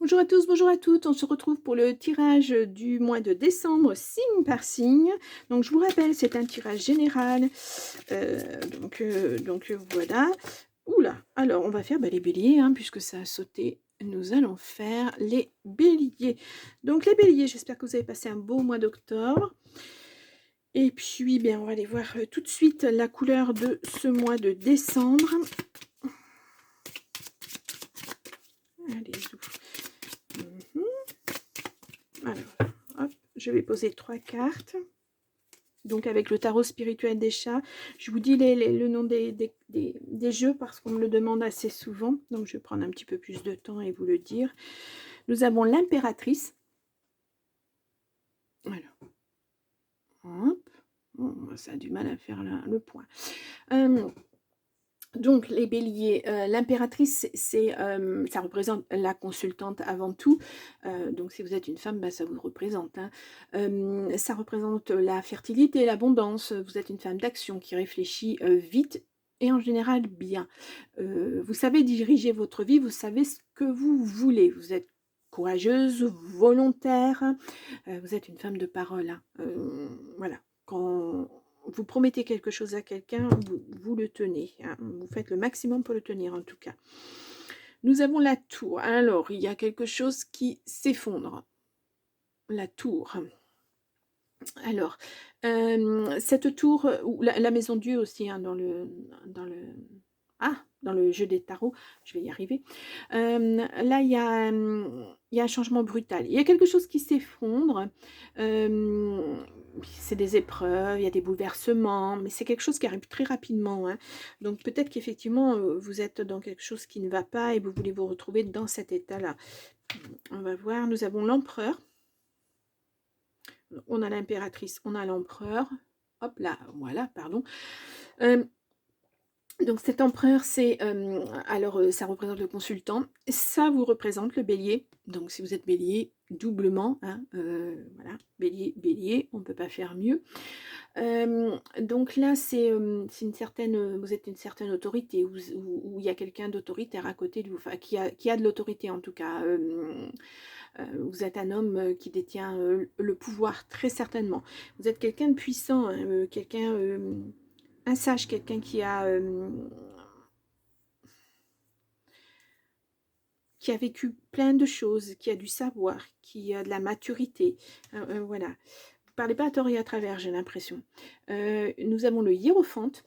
Bonjour à tous, bonjour à toutes. On se retrouve pour le tirage du mois de décembre, signe par signe. Donc, je vous rappelle, c'est un tirage général. Voilà. Oula, alors on va faire les béliers, hein, puisque ça a sauté. Nous allons faire les béliers. Donc, les béliers, j'espère que vous avez passé un beau mois d'octobre. Et puis, bien, on va aller voir tout de suite la couleur de ce mois de décembre. Allez, alors, hop, je vais poser 3 cartes. Donc avec le tarot spirituel des chats, je vous dis le nom des jeux parce qu'on me le demande assez souvent. Donc je vais prendre un petit peu plus de temps et vous le dire. Nous avons l'impératrice. Alors, hop. Oh, ça a du mal à faire le point. Donc les béliers, l'impératrice, ça représente la consultante avant tout. Donc si vous êtes une femme, ça vous représente, hein. Ça représente la fertilité, l'abondance. Vous êtes une femme d'action qui réfléchit vite et en général bien. Vous savez diriger votre vie, vous savez ce que vous voulez. Vous êtes courageuse, volontaire. Vous êtes une femme de parole, hein. Voilà. Quand vous promettez quelque chose à quelqu'un, vous le tenez, hein. Vous faites le maximum pour le tenir en tout cas. Nous avons la tour. Alors, il y a quelque chose qui s'effondre. La tour. Alors, cette tour, ou la maison Dieu aussi, hein, dans le jeu des tarots, je vais y arriver. Là, il y a un changement brutal. Il y a quelque chose qui s'effondre. C'est des épreuves, il y a des bouleversements, mais c'est quelque chose qui arrive très rapidement, hein. Donc peut-être qu'effectivement, vous êtes dans quelque chose qui ne va pas et vous voulez vous retrouver dans cet état-là. On va voir, nous avons l'empereur. On a l'impératrice, on a l'empereur. Hop là, voilà, pardon. Donc cet empereur, c'est ça représente le consultant, ça vous représente le bélier. Donc si vous êtes bélier, doublement, hein, voilà, bélier, on ne peut pas faire mieux. Donc là, c'est une certaine, vous êtes une certaine autorité, où il y a quelqu'un d'autoritaire à côté de vous, enfin, qui a de l'autorité en tout cas. Vous êtes un homme qui détient le pouvoir, très certainement. Vous êtes quelqu'un de puissant, hein, quelqu'un, un sage, quelqu'un qui a vécu plein de choses, qui a du savoir, qui a de la maturité. Voilà. Vous ne parlez pas à tort et à travers, j'ai l'impression. Nous avons le hiérophante.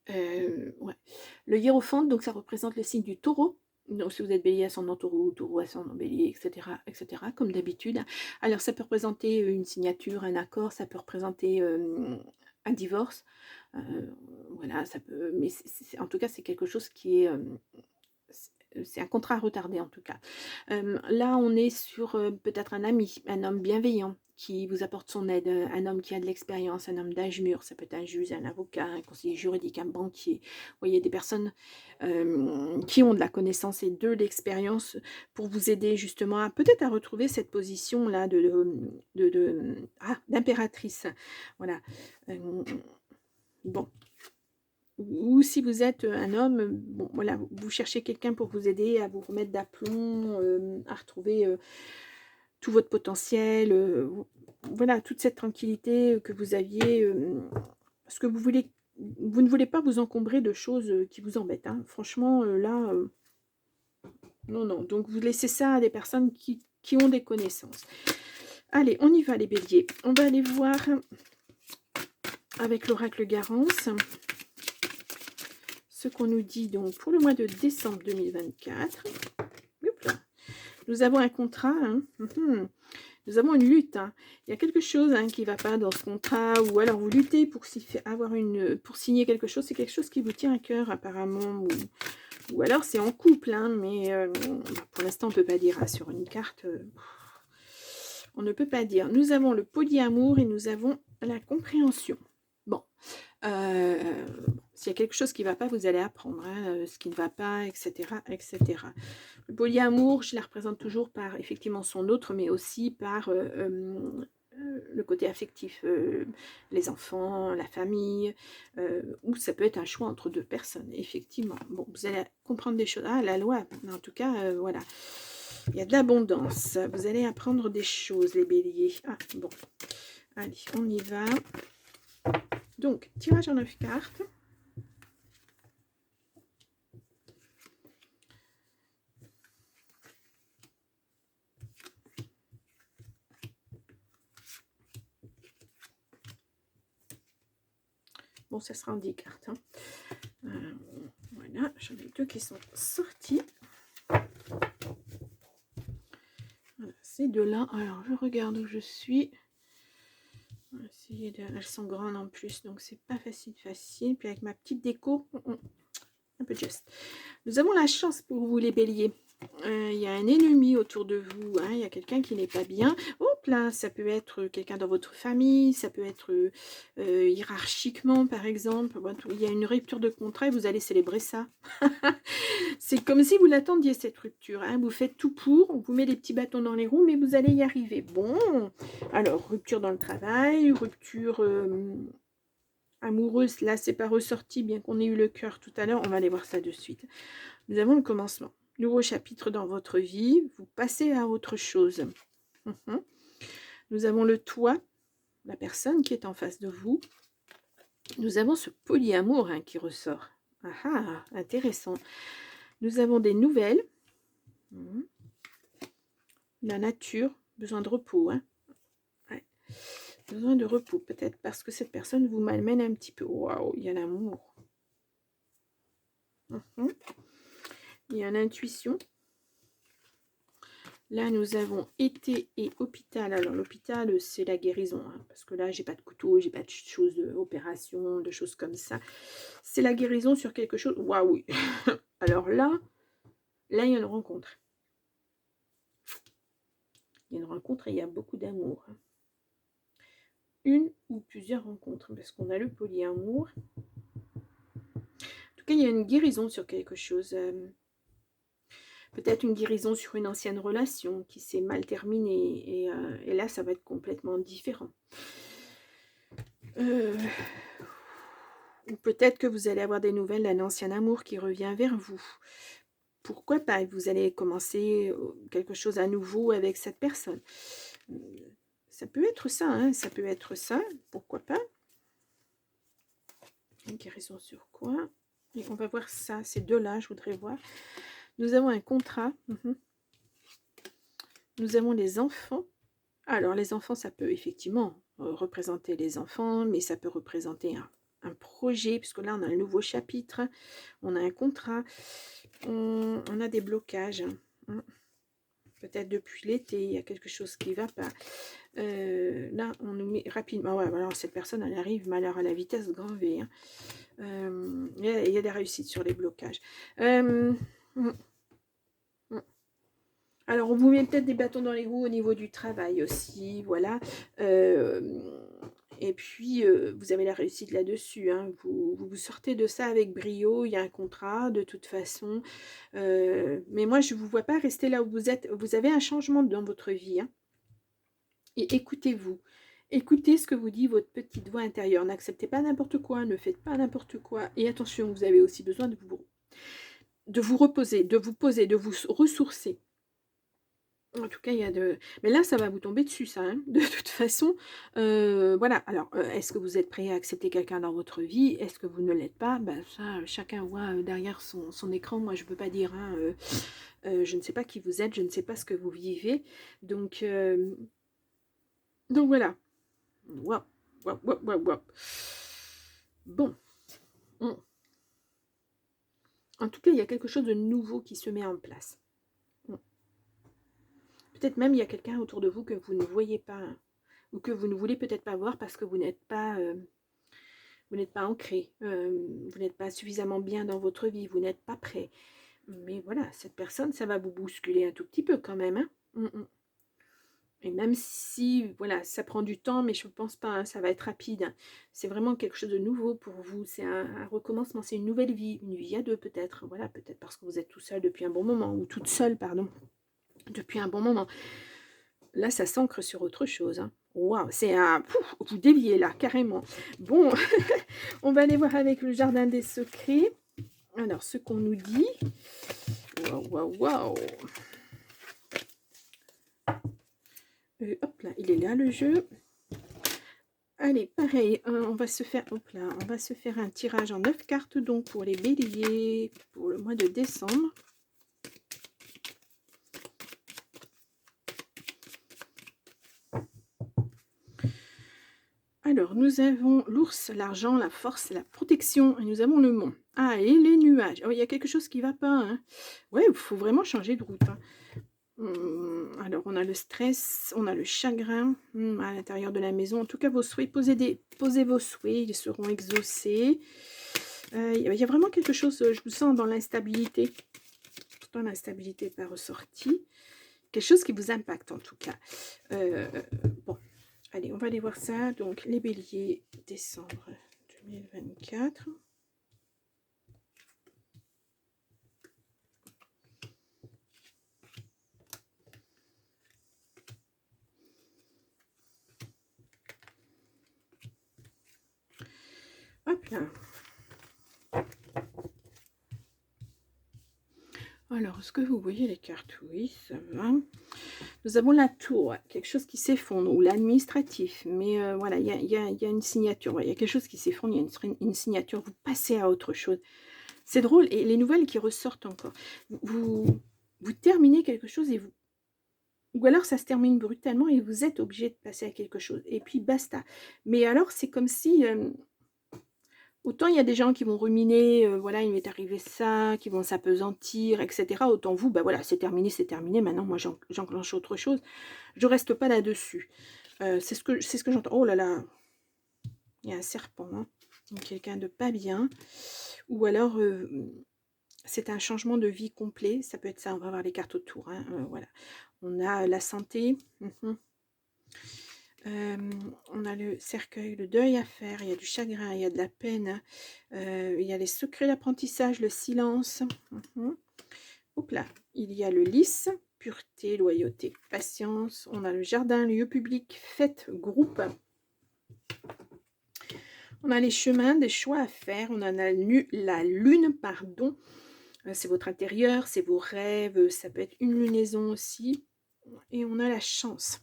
Ouais. Le hiérophante, donc ça représente le signe du taureau. Donc si vous êtes bélier, ascendant taureau, taureau, ascendant bélier, etc., comme d'habitude. Alors ça peut représenter une signature, un accord, ça peut représenter un divorce. Voilà, ça peut, mais en tout cas, c'est quelque chose qui est... c'est un contrat retardé en tout cas. Là, on est sur peut-être un ami, un homme bienveillant qui vous apporte son aide, un homme qui a de l'expérience, un homme d'âge mûr, ça peut être un juge, un avocat, un conseiller juridique, un banquier. Vous voyez, des personnes qui ont de la connaissance et de l'expérience pour vous aider justement à peut-être à retrouver cette position-là d'impératrice. Voilà. Bon. Ou si vous êtes un homme, bon, voilà, vous cherchez quelqu'un pour vous aider à vous remettre d'aplomb, à retrouver tout votre potentiel, voilà, toute cette tranquillité que vous aviez, parce que vous ne voulez pas vous encombrer de choses qui vous embêtent, hein. Franchement, là, non, non. Donc, vous laissez ça à des personnes qui ont des connaissances. Allez, on y va les béliers. On va aller voir avec l'oracle Garance ce qu'on nous dit donc pour le mois de décembre 2024. Nous avons un contrat, hein. Nous avons une lutte, hein. Il y a quelque chose, hein, qui ne va pas dans ce contrat, ou alors vous luttez pour signer quelque chose, c'est quelque chose qui vous tient à cœur apparemment, ou alors c'est en couple, hein, mais pour l'instant on ne peut pas dire, hein, sur une carte, on ne peut pas dire. Nous avons le polyamour et nous avons la compréhension. Bon, s'il y a quelque chose qui ne va pas, vous allez apprendre, hein, ce qui ne va pas, etc., etc. Le polyamour, je la représente toujours par effectivement son autre, mais aussi par le côté affectif, les enfants, la famille, ou ça peut être un choix entre deux personnes, effectivement. Bon, vous allez comprendre des choses. Ah, la loi, en tout cas, voilà. Il y a de l'abondance. Vous allez apprendre des choses, les béliers. Ah, bon. Allez, on y va. Donc, tirage en 9 cartes. Bon, ça sera en 10 cartes. Hein. Voilà, j'en ai 2 qui sont sortis. Voilà, ces deux-là. Alors, je regarde où je suis. Essayer de... Elles sont grandes en plus, donc c'est pas facile. Puis avec ma petite déco, un peu de geste. Nous avons la chance pour vous, les béliers. Il y a un ennemi autour de vous, hein, il y a quelqu'un qui n'est pas bien. Hop là, ça peut être quelqu'un dans votre famille, ça peut être hiérarchiquement par exemple. Il y a une rupture de contrat et vous allez célébrer ça. C'est comme si vous l'attendiez cette rupture. Hein. Vous faites tout pour, on vous met des petits bâtons dans les roues, mais vous allez y arriver. Bon, alors rupture dans le travail, rupture amoureuse, là c'est pas ressorti, bien qu'on ait eu le cœur tout à l'heure, on va aller voir ça de suite. Nous avons le commencement. Nouveau chapitre dans votre vie, vous passez à autre chose. Nous avons le toit, la personne qui est en face de vous. Nous avons ce polyamour hein, qui ressort. Ah ah, intéressant. Nous avons des nouvelles. La nature, besoin de repos. Hein. Ouais. Besoin de repos, peut-être parce que cette personne vous malmène un petit peu. Waouh, il y a l'amour. Il y a l'intuition. Là, nous avons été et hôpital. Alors, l'hôpital, c'est la guérison. Hein, parce que là, j'ai pas de couteau, j'ai pas de choses d'opération, de choses comme ça. C'est la guérison sur quelque chose. Waouh! Alors là, il y a une rencontre. Il y a une rencontre et il y a beaucoup d'amour. Une ou plusieurs rencontres. Parce qu'on a le polyamour. En tout cas, il y a une guérison sur quelque chose. Peut-être une guérison sur une ancienne relation qui s'est mal terminée. Et là, ça va être complètement différent. Ou peut-être que vous allez avoir des nouvelles d'un ancien amour qui revient vers vous. Pourquoi pas? Vous allez commencer quelque chose à nouveau avec cette personne. Ça peut être ça, hein? Ça peut être ça. Pourquoi pas? Une guérison sur quoi? Et on va voir ça. Ces deux-là, je voudrais voir. Nous avons un contrat. Nous avons les enfants. Alors, les enfants, ça peut effectivement représenter les enfants, mais ça peut représenter un projet, puisque là, on a un nouveau chapitre, on a un contrat, on a des blocages. Peut-être depuis l'été, il y a quelque chose qui ne va pas. Là, on nous met rapidement... Ouais, alors cette personne, elle arrive, malheur à la vitesse grand V. Hein. Il y a des réussites sur les blocages. Alors, on vous met peut-être des bâtons dans les roues au niveau du travail aussi, voilà. Et puis, vous avez la réussite là-dessus. Hein. Vous sortez de ça avec brio, il y a un contrat de toute façon. Mais moi, je ne vous vois pas rester là où vous êtes. Vous avez un changement dans votre vie. Hein. Et écoutez-vous. Écoutez ce que vous dit votre petite voix intérieure. N'acceptez pas n'importe quoi, ne faites pas n'importe quoi. Et attention, vous avez aussi besoin de vous reposer, de vous poser, de vous ressourcer. En tout cas, il y a de... Mais là, ça va vous tomber dessus, ça. Hein. De toute façon, voilà. Alors, est-ce que vous êtes prêt à accepter quelqu'un dans votre vie? Est-ce que vous ne l'êtes pas? Ben, ça, chacun voit derrière son écran. Moi, je ne peux pas dire. Hein, je ne sais pas qui vous êtes. Je ne sais pas ce que vous vivez. Donc voilà. Wow. Bon. En tout cas, il y a quelque chose de nouveau qui se met en place. Peut-être même il y a quelqu'un autour de vous que vous ne voyez pas, hein, ou que vous ne voulez peut-être pas voir parce que vous n'êtes pas ancré, vous n'êtes pas suffisamment bien dans votre vie, vous n'êtes pas prêt. Mais voilà, cette personne, ça va vous bousculer un tout petit peu quand même. Hein. Et même si, voilà, ça prend du temps, mais je ne pense pas, hein, ça va être rapide. Hein. C'est vraiment quelque chose de nouveau pour vous. C'est un recommencement, c'est une nouvelle vie, une vie à deux peut-être. Voilà, peut-être parce que vous êtes tout seul depuis un bon moment, ou toute seule, pardon, depuis un bon moment. Là, ça s'ancre sur autre chose. Hein. Waouh, c'est un... Pouf, vous déviez là, carrément. Bon, on va aller voir avec le jardin des secrets. Alors, ce qu'on nous dit... Waouh. là, il est là le jeu. Allez, pareil, on va se faire, hop là, on va se faire un tirage en 9 cartes donc pour les béliers pour le mois de décembre. Alors, nous avons l'ours, l'argent, la force, la protection, et nous avons le mont. Ah, et les nuages. Oh, il y a quelque chose qui ne va pas. Hein. Ouais, il faut vraiment changer de route. Hein. Alors, on a le stress, on a le chagrin à l'intérieur de la maison. En tout cas, vos souhaits, posez vos souhaits, ils seront exaucés. Il y a vraiment quelque chose, je vous sens dans l'instabilité. Pourtant, l'instabilité n'est pas ressortie. Quelque chose qui vous impacte en tout cas. Bon. Allez, on va aller voir ça. Donc, les béliers, décembre 2024. Hop là. Alors, est-ce que vous voyez les cartes? Oui, ça va. Nous avons la tour, quelque chose qui s'effondre, ou l'administratif. Mais voilà, il y a une signature. Ouais, il y a quelque chose qui s'effondre, il y a une signature. Vous passez à autre chose. C'est drôle. Et les nouvelles qui ressortent encore. Vous terminez quelque chose et vous... Ou alors ça se termine brutalement et vous êtes obligé de passer à quelque chose. Et puis basta. Mais alors, c'est comme si... autant il y a des gens qui vont ruminer, voilà, il m'est arrivé ça, qui vont s'apesantir, etc. Autant vous, bah voilà, c'est terminé, maintenant moi j'enclenche autre chose. Je reste pas là-dessus. C'est ce que j'entends. Oh là là, il y a un serpent, hein. Quelqu'un de pas bien. Ou alors, c'est un changement de vie complet. Ça peut être ça, on va voir les cartes autour. Hein. Voilà. On a la santé. On a le cercueil, le deuil à faire, il y a du chagrin, il y a de la peine, il y a les secrets d'apprentissage, le silence. Hop là, il y a le lys, pureté, loyauté, patience. On a le jardin, lieu public, fête, groupe. On a les chemins, des choix à faire. On a la lune, pardon. C'est votre intérieur, c'est vos rêves, ça peut être une lunaison aussi. Et on a la chance.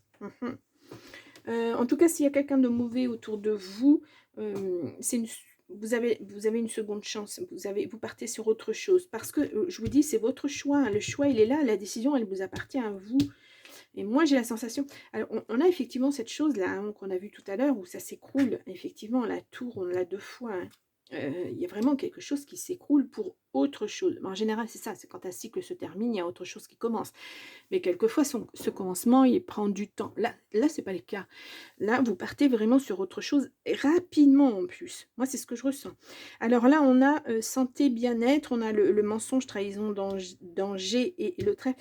En tout cas, s'il y a quelqu'un de mauvais autour de vous, vous avez une seconde chance. Vous partez sur autre chose. Parce que, je vous dis, c'est votre choix. Hein. Le choix, il est là. La décision, elle vous appartient à vous. Et moi, j'ai la sensation... Alors, on a effectivement cette chose-là hein, qu'on a vue tout à l'heure où ça s'écroule. Effectivement, la tour, on l'a 2 fois. Hein. Il y a vraiment quelque chose qui s'écroule pour autre chose. En général, c'est ça. C'est quand un cycle se termine, il y a autre chose qui commence. Mais quelquefois, ce commencement, il prend du temps. Là c'est pas le cas. Là, vous partez vraiment sur autre chose rapidement en plus. Moi, c'est ce que je ressens. Alors là, on a santé, bien-être, on a le mensonge, trahison, danger et le trait.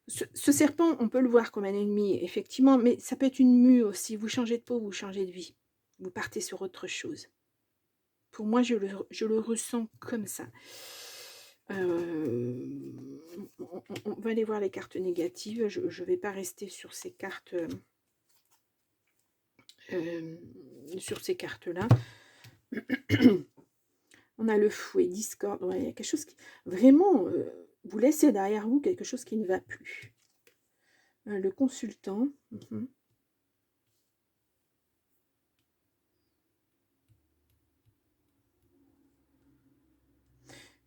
Ce serpent, on peut le voir comme un ennemi, effectivement, mais ça peut être une mue aussi. Vous changez de peau, vous changez de vie. Vous partez sur autre chose. Pour moi, je le ressens comme ça. On va aller voir les cartes négatives. Je ne vais pas rester sur ces cartes là. On a le fouet, discorde. Ouais, il y a quelque chose qui vraiment vous laissez derrière vous quelque chose qui ne va plus. Le consultant.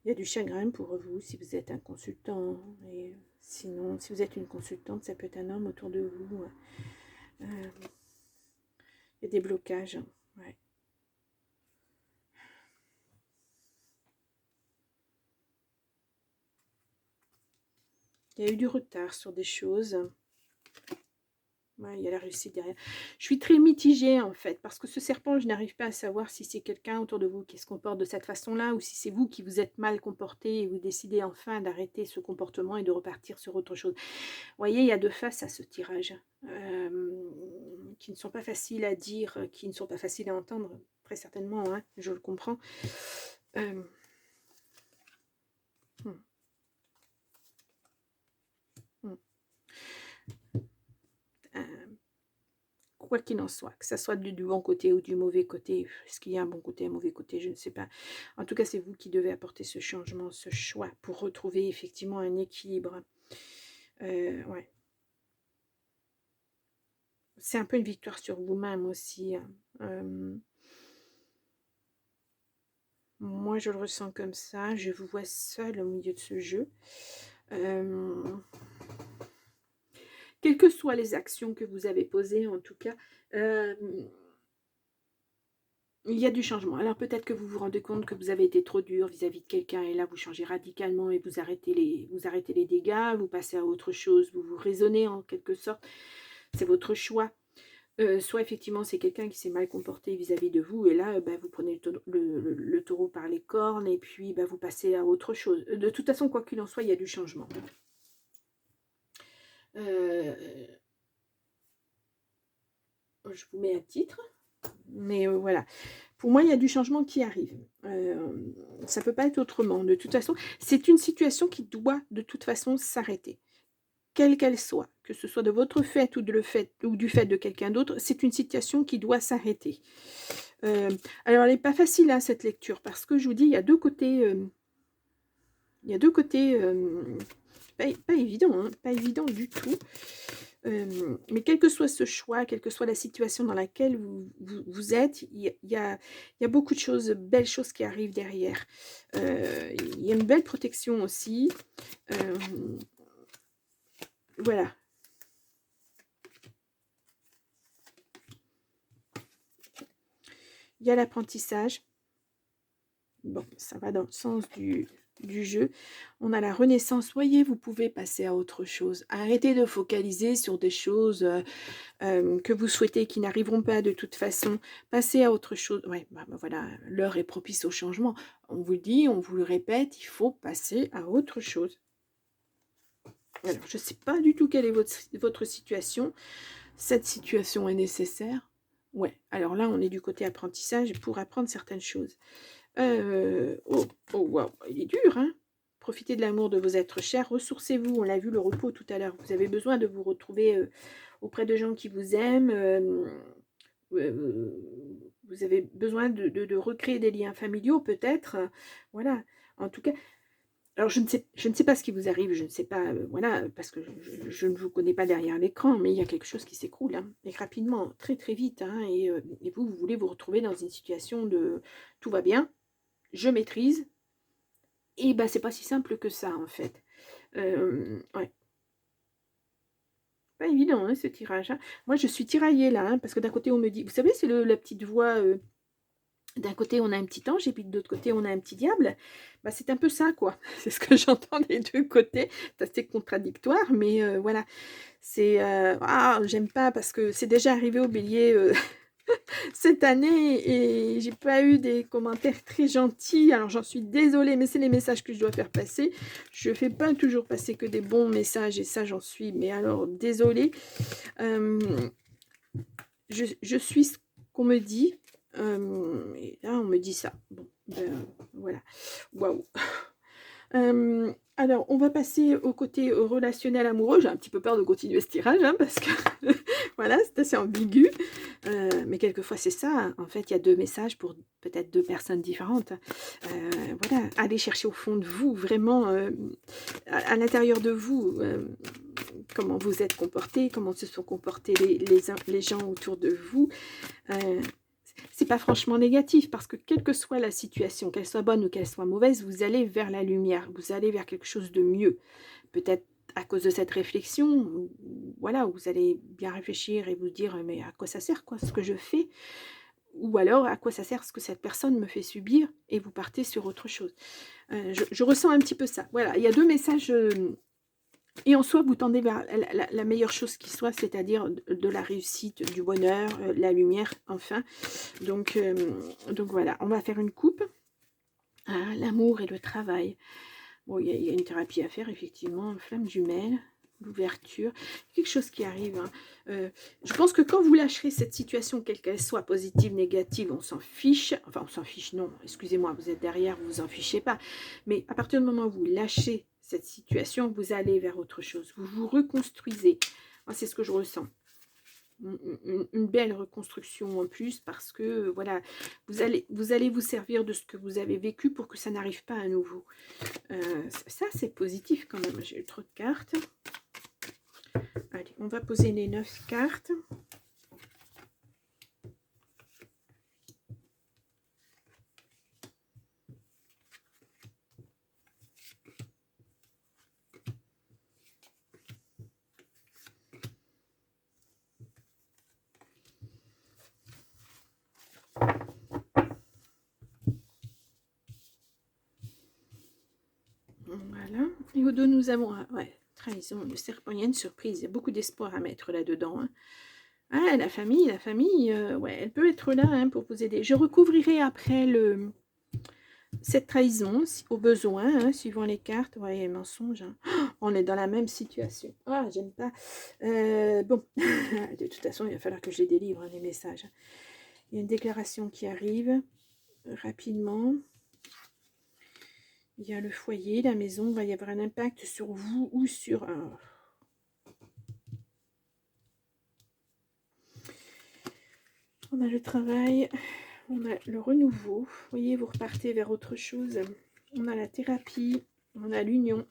Il y a du chagrin pour vous si vous êtes un consultant. Et sinon, si vous êtes une consultante, ça peut être un homme autour de vous. Il y a des blocages. Ouais. Il y a eu du retard sur des choses. Ouais, il y a la réussite derrière. Je suis très mitigée en fait, parce que ce serpent, je n'arrive pas à savoir si c'est quelqu'un autour de vous qui se comporte de cette façon-là, ou si c'est vous qui vous êtes mal comporté et vous décidez enfin d'arrêter ce comportement et de repartir sur autre chose. Vous voyez, il y a 2 faces à ce tirage, qui ne sont pas faciles à dire, qui ne sont pas faciles à entendre, très certainement, hein, je le comprends. Quoi qu'il en soit, que ça soit du bon côté ou du mauvais côté, est-ce qu'il y a un bon côté, un mauvais côté, je ne sais pas. En tout cas, c'est vous qui devez apporter ce changement, ce choix, pour retrouver effectivement un équilibre. Ouais. c'est un peu une victoire sur vous-même aussi. Hein. Moi, je le ressens comme ça. Je vous vois seul au milieu de ce jeu. Quelles que soient les actions que vous avez posées, en tout cas, il y a du changement. Alors peut-être que vous vous rendez compte que vous avez été trop dur vis-à-vis de quelqu'un et là vous changez radicalement et vous arrêtez les dégâts, vous passez à autre chose, vous vous raisonnez en quelque sorte. C'est votre choix. Soit effectivement c'est quelqu'un qui s'est mal comporté vis-à-vis de vous et là bah, vous prenez le taureau par les cornes et puis bah, vous passez à autre chose. De toute façon, quoi qu'il en soit, il y a du changement. Je vous mets un titre, mais voilà. Pour moi, il y a du changement qui arrive. Ça ne peut pas être autrement. De toute façon, c'est une situation qui doit de toute façon s'arrêter. Quelle qu'elle soit, que ce soit de votre fait ou, du fait de quelqu'un d'autre, c'est une situation qui doit s'arrêter. Alors, elle n'est pas facile, hein, cette lecture, parce que je vous dis, il y a deux côtés... pas évident, hein, pas évident du tout. Mais quel que soit ce choix, quelle que soit la situation dans laquelle vous êtes, il y a beaucoup de choses, belles choses qui arrivent derrière. Il y a une belle protection aussi. Voilà. Il y a l'apprentissage. Bon, ça va dans le sens du jeu. On a la renaissance. Voyez, vous pouvez passer à autre chose. Arrêtez de focaliser sur des choses que vous souhaitez, qui n'arriveront pas de toute façon. Passez à autre chose. Ouais, bah voilà, l'heure est propice au changement. On vous le dit, on vous le répète, il faut passer à autre chose. Alors, je ne sais pas du tout quelle est votre situation. Cette situation est nécessaire. Ouais, alors là, on est du côté apprentissage pour apprendre certaines choses. Oh, wow, il est dur, hein. Profitez de l'amour de vos êtres chers, ressourcez-vous, on l'a vu, le repos tout à l'heure. Vous avez besoin de vous retrouver auprès de gens qui vous aiment. Vous avez besoin de recréer des liens familiaux, peut-être. Voilà, en tout cas... Alors, je ne sais pas ce qui vous arrive, je ne sais pas, voilà, parce que je ne vous connais pas derrière l'écran, mais il y a quelque chose qui s'écroule, hein, et rapidement, très très vite, hein, et vous voulez vous retrouver dans une situation de tout va bien, je maîtrise, et ben c'est pas si simple que ça, en fait. Ouais. Pas évident, hein, ce tirage. Hein. Moi, je suis tiraillée là, hein, parce que d'un côté, on me dit, vous savez, c'est la petite voix... d'un côté, on a un petit ange, et puis de l'autre côté, on a un petit diable. Bah, c'est un peu ça, quoi. C'est ce que j'entends des deux côtés. C'est assez contradictoire, mais voilà. C'est... j'aime pas, parce que c'est déjà arrivé au bélier cette année, et j'ai pas eu des commentaires très gentils. Alors, j'en suis désolée, mais c'est les messages que je dois faire passer. Je fais pas toujours passer que des bons messages, et ça, j'en suis... Mais alors, désolée. Je suis ce qu'on me dit... et là, on me dit ça. Bon, ben, voilà. Waouh. Alors, on va passer au côté relationnel amoureux. J'ai un petit peu peur de continuer ce tirage, hein, parce que voilà, c'est assez ambigu. Mais quelquefois, c'est ça. Hein. En fait, il y a deux messages pour peut-être deux personnes différentes. Voilà, allez chercher au fond de vous, vraiment, à l'intérieur de vous, comment vous êtes comportés, comment se sont comportés les gens autour de vous. C'est pas franchement négatif, parce que quelle que soit la situation, qu'elle soit bonne ou qu'elle soit mauvaise, vous allez vers la lumière, vous allez vers quelque chose de mieux. Peut-être à cause de cette réflexion, voilà, vous allez bien réfléchir et vous dire, mais à quoi ça sert, quoi, ce que je fais? Ou alors, à quoi ça sert ce que cette personne me fait subir? Et vous partez sur autre chose. Je ressens un petit peu ça. Voilà, il y a deux messages... et en soi, vous tendez vers la meilleure chose qui soit, c'est-à-dire de la réussite, du bonheur, la lumière, enfin. Donc voilà, on va faire une coupe. Ah, l'amour et le travail. Bon, il y a une thérapie à faire, effectivement. Flamme jumelle, l'ouverture, quelque chose qui arrive. Hein. Je pense que quand vous lâcherez cette situation, quelle qu'elle soit, positive, négative, on s'en fiche. Enfin, on s'en fiche, non. Excusez-moi, vous êtes derrière, vous vous en fichez pas. Mais à partir du moment où vous lâchez cette situation, vous allez vers autre chose. Vous vous reconstruisez. C'est ce que je ressens. Une belle reconstruction en plus, parce que voilà, vous allez vous servir de ce que vous avez vécu pour que ça n'arrive pas à nouveau. Ça, c'est positif quand même. J'ai eu trop de cartes. Allez, on va poser les 9 cartes. dos, nous avons... ouais, trahison, le serpent, il y a une surprise. Il y a beaucoup d'espoir à mettre là-dedans. Hein. Ah, la famille, ouais, elle peut être là hein, pour vous aider. Je recouvrirai après cette trahison, au besoin, hein, suivant les cartes. Ouais, mensonge. Hein. Oh, on est dans la même situation. Ah, j'aime pas. Bon, de toute façon, il va falloir que je les délivre, hein, les messages. Il y a une déclaration qui arrive rapidement. Il y a le foyer, la maison, il va y avoir un impact sur vous ou sur... On a le travail, on a le renouveau. Vous voyez, vous repartez vers autre chose. On a la thérapie, on a l'union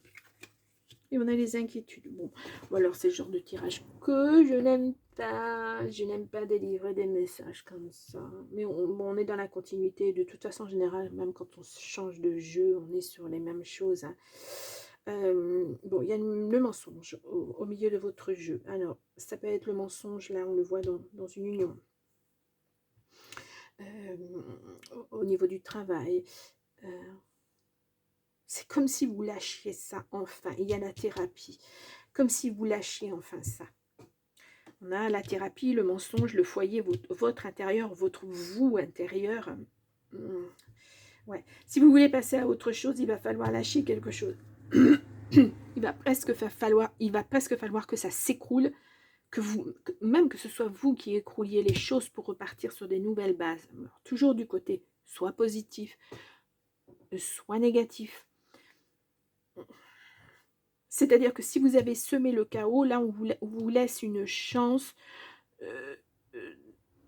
et on a les inquiétudes. Bon, ou alors c'est le genre de tirage que je n'aime pas. Je n'aime pas délivrer des messages comme ça. Mais on est dans la continuité. De toute façon, en général, même quand on change de jeu, on est sur les mêmes choses. Hein. Bon, il y a le mensonge au milieu de votre jeu. Alors, ça peut être le mensonge, là, on le voit dans une union. Au niveau du travail. C'est comme si vous lâchiez ça enfin. Il y a la thérapie. Comme si vous lâchiez enfin ça. On a la thérapie, le mensonge, le foyer, votre intérieur, votre vous intérieur. Ouais. Si vous voulez passer à autre chose, il va falloir lâcher quelque chose. Il va presque falloir que ça s'écroule, même que ce soit vous qui écrouliez les choses pour repartir sur des nouvelles bases. Alors, toujours du côté soit positif, soit négatif. C'est-à-dire que si vous avez semé le chaos, là, on vous laisse une chance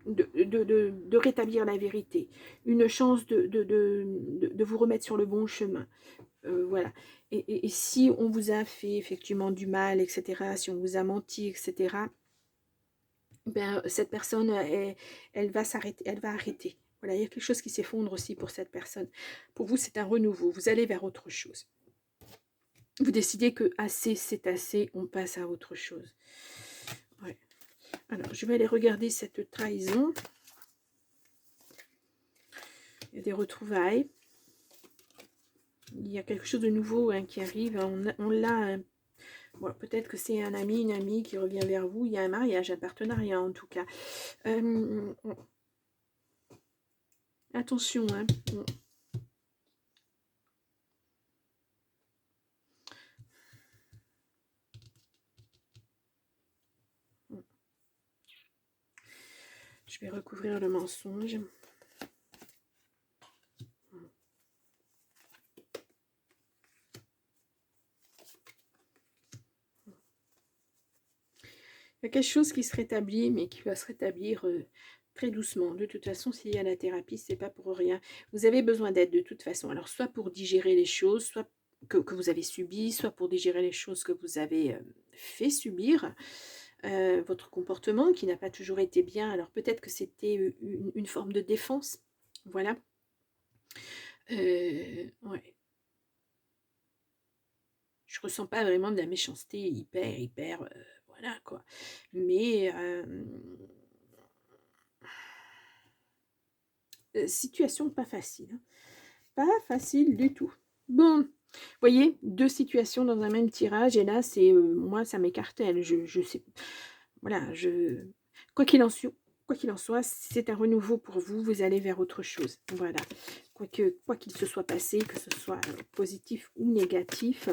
de rétablir la vérité, une chance de vous remettre sur le bon chemin. Voilà. Et si on vous a fait effectivement du mal, etc., si on vous a menti, etc., ben, cette personne, elle va s'arrêter, elle va arrêter. Voilà, il y a quelque chose qui s'effondre aussi pour cette personne. Pour vous, c'est un renouveau. Vous allez vers autre chose. Vous décidez que assez, c'est assez, on passe à autre chose. Ouais. Alors, je vais aller regarder cette trahison. Il y a des retrouvailles. Il y a quelque chose de nouveau hein, qui arrive. On l'a. Bon, peut-être que c'est un ami, une amie qui revient vers vous. Il y a un mariage, un partenariat en tout cas. Attention, hein. Je vais recouvrir le mensonge. Il y a quelque chose qui se rétablit, mais qui va se rétablir très doucement. De toute façon, s'il y a la thérapie, c'est pas pour rien. Vous avez besoin d'aide de toute façon. Alors, soit pour digérer les choses, soit que vous avez subies, soit pour digérer les choses que vous avez fait subir. Votre comportement qui n'a pas toujours été bien. Alors, peut-être que c'était une forme de défense. Voilà. Ouais. Je ressens pas vraiment de la méchanceté hyper, voilà quoi. Mais situation pas facile. Hein. Pas facile du tout. Bon, vous voyez, deux situations dans un même tirage, et là, c'est moi, ça m'écartèle. Je sais, voilà, quoi qu'il en soit, c'est un renouveau pour vous, vous allez vers autre chose. Voilà, quoi qu'il se soit passé, que ce soit positif ou négatif,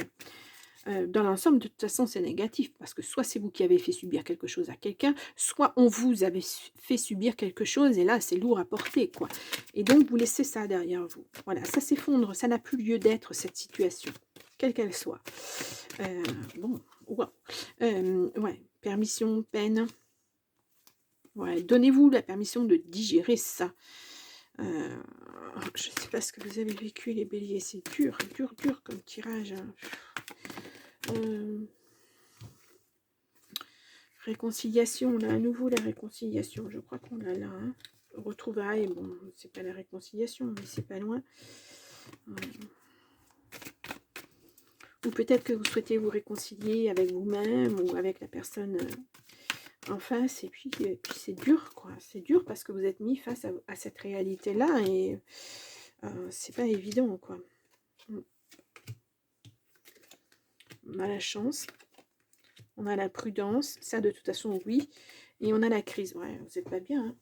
dans l'ensemble, de toute façon, c'est négatif, parce que soit c'est vous qui avez fait subir quelque chose à quelqu'un, soit on vous avait fait subir quelque chose, et là, c'est lourd à porter, quoi. Et donc, vous laissez ça derrière vous. Voilà, ça s'effondre, ça n'a plus lieu d'être, cette situation, quelle qu'elle soit. Bon, wow. Ouais, permission, peine. Ouais, donnez-vous la permission de digérer ça. Je ne sais pas ce que vous avez vécu, les béliers, c'est dur comme tirage. Hein. Réconciliation, on a à nouveau la réconciliation, je crois qu'on l'a là. Hein. Retrouvailles, bon, c'est pas la réconciliation, mais c'est pas loin. Ou peut-être que vous souhaitez vous réconcilier avec vous-même ou avec la personne en face, et puis c'est dur, quoi. C'est dur parce que vous êtes mis face à cette réalité-là, et c'est pas évident, quoi. On a la chance, on a la prudence, ça de toute façon oui, et on a la crise. Ouais, vous n'êtes pas bien, hein.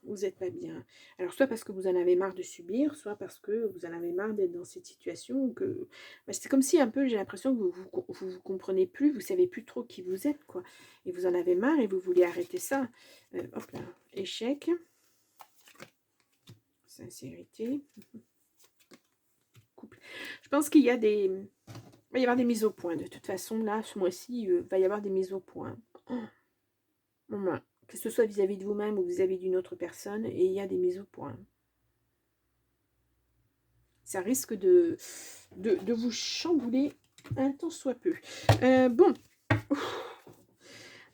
Vous n'êtes pas bien. Alors, soit parce que vous en avez marre de subir, soit parce que vous en avez marre d'être dans cette situation. Que bah, c'est comme si un peu, j'ai l'impression que vous comprenez plus, vous savez plus trop qui vous êtes, quoi. Et vous en avez marre et vous voulez arrêter ça. Hop là, échec, sincérité, couple. Je pense qu'il y a des... Il va y avoir des mises au point. De toute façon, là, ce mois-ci, il va y avoir des mises au point. Oh, voilà. Que ce soit vis-à-vis de vous-même ou vis-à-vis d'une autre personne, et il y a des mises au point. Ça risque de vous chambouler un tant soit peu. Bon.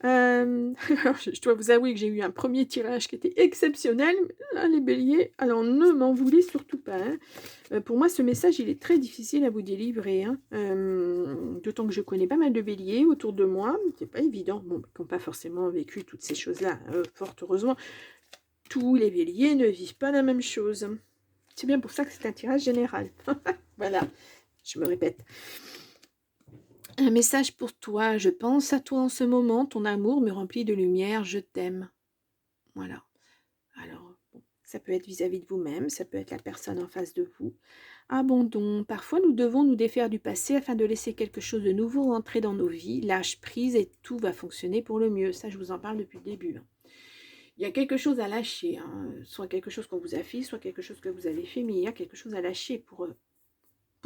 Alors, je dois vous avouer que j'ai eu un premier tirage qui était exceptionnel. Là, les béliers, alors ne m'en voulez surtout pas. Hein. Pour moi, ce message, il est très difficile à vous délivrer. Hein. D'autant que je connais pas mal de béliers autour de moi. C'est pas évident. Bon, qui n'ont pas forcément vécu toutes ces choses-là. Fort heureusement, tous les béliers ne vivent pas la même chose. C'est bien pour ça que c'est un tirage général. Voilà, je me répète. Un message pour toi. Je pense à toi en ce moment. Ton amour me remplit de lumière. Je t'aime. Voilà. Alors, bon, ça peut être vis-à-vis de vous-même. Ça peut être la personne en face de vous. Abandon. Parfois, nous devons nous défaire du passé afin de laisser quelque chose de nouveau entrer dans nos vies. Lâche prise et tout va fonctionner pour le mieux. Ça, je vous en parle depuis le début. Il y a quelque chose à lâcher. Soit quelque chose qu'on vous a fait, soit quelque chose que vous avez fait. Mais il y a quelque chose à lâcher pour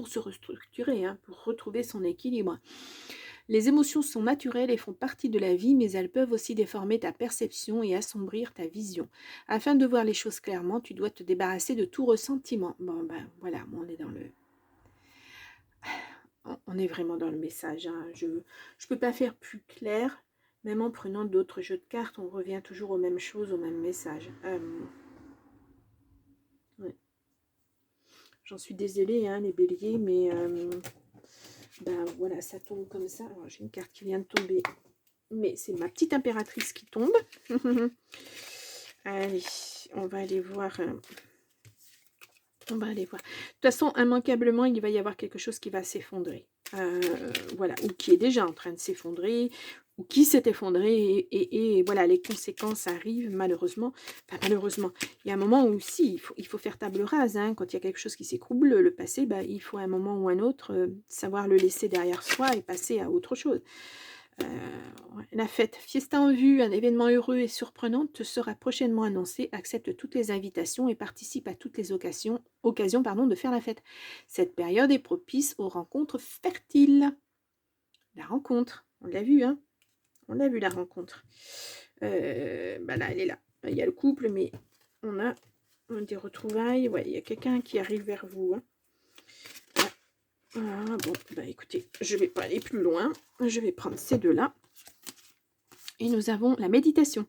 se restructurer, pour retrouver son équilibre. Les émotions sont naturelles et font partie de la vie, mais elles peuvent aussi déformer ta perception et assombrir ta vision. Afin de voir les choses clairement, tu dois te débarrasser de tout ressentiment. Bon, ben voilà, on est dans le... On est vraiment dans le message. Je ne peux pas faire plus clair, même en prenant d'autres jeux de cartes, on revient toujours aux mêmes choses, au même message. Ouais. J'en suis désolée, les béliers, mais... ben voilà, ça tombe comme ça. Alors j'ai une carte qui vient de tomber, mais c'est ma petite impératrice qui tombe. Allez, on va aller voir. On va aller voir. De toute façon, immanquablement, il va y avoir quelque chose qui va s'effondrer. Voilà, ou qui est déjà en train de s'effondrer, ou qui s'est effondré, et voilà, les conséquences arrivent malheureusement. Enfin, malheureusement, il y a un moment où si, il faut faire table rase. Quand il y a quelque chose qui s'écroule, le passé, il faut à un moment ou un autre savoir le laisser derrière soi et passer à autre chose. La fête, fiesta en vue, un événement heureux et surprenant te sera prochainement annoncé. Accepte toutes les invitations et participe à toutes les occasions de faire la fête. Cette période est propice aux rencontres fertiles. La rencontre, on l'a vu, on l'a vu la rencontre. Là, elle est là. Il y a le couple, mais on a des retrouvailles. Ouais, il y a quelqu'un qui arrive vers vous. Bon, écoutez, je ne vais pas aller plus loin. Je vais prendre ces deux-là. Et nous avons la méditation.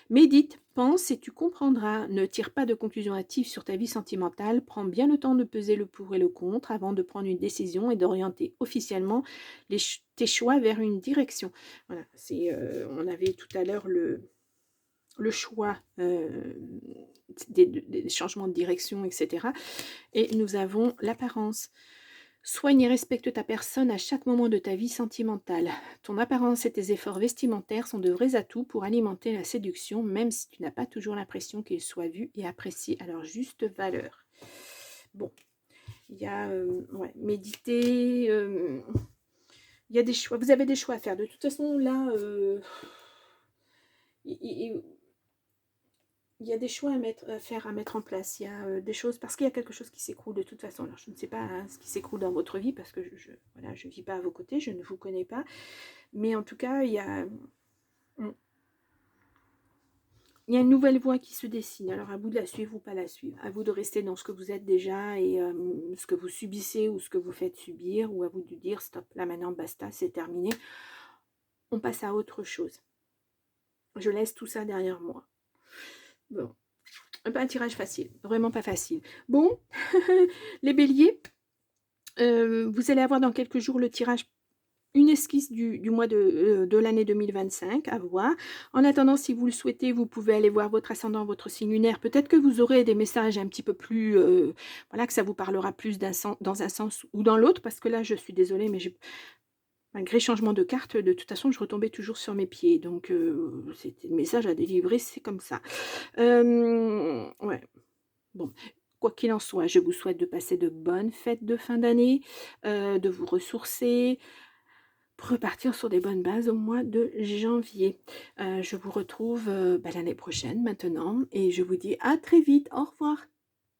Médite, pense et tu comprendras. Ne tire pas de conclusions hâtives sur ta vie sentimentale. Prends bien le temps de peser le pour et le contre avant de prendre une décision et d'orienter officiellement tes choix vers une direction. Voilà, on avait tout à l'heure le choix des changements de direction, etc. Et nous avons l'apparence. Soigne et respecte ta personne à chaque moment de ta vie sentimentale. Ton apparence et tes efforts vestimentaires sont de vrais atouts pour alimenter la séduction, même si tu n'as pas toujours l'impression qu'ils soient vus et appréciés à leur juste valeur. Bon, il y a méditer, il y a des choix. Vous avez des choix à faire. De toute façon, là, il y a des choix à mettre en place. Il y a des choses, parce qu'il y a quelque chose qui s'écroule de toute façon. Alors, je ne sais pas ce qui s'écroule dans votre vie, parce que je ne vis pas à vos côtés, je ne vous connais pas. Mais en tout cas, il y a une nouvelle voie qui se dessine. Alors, à vous de la suivre ou pas la suivre. À vous de rester dans ce que vous êtes déjà et ce que vous subissez ou ce que vous faites subir, ou à vous de dire, stop, là maintenant, basta, c'est terminé. On passe à autre chose. Je laisse tout ça derrière moi. Bon, pas un tirage facile, vraiment pas facile. Bon, les béliers, vous allez avoir dans quelques jours le tirage, une esquisse du mois de l'année 2025 à voir. En attendant, si vous le souhaitez, vous pouvez aller voir votre ascendant, votre signe lunaire. Peut-être que vous aurez des messages un petit peu plus, voilà, que ça vous parlera plus dans un sens ou dans l'autre, parce que là, je suis désolée, mais Malgré changement de carte, de toute façon, je retombais toujours sur mes pieds. Donc, c'était le message à délivrer, c'est comme ça. Ouais, bon, quoi qu'il en soit, je vous souhaite de passer de bonnes fêtes de fin d'année, de vous ressourcer, pour repartir sur des bonnes bases au mois de janvier. Je vous retrouve, l'année prochaine maintenant et je vous dis à très vite. Au revoir.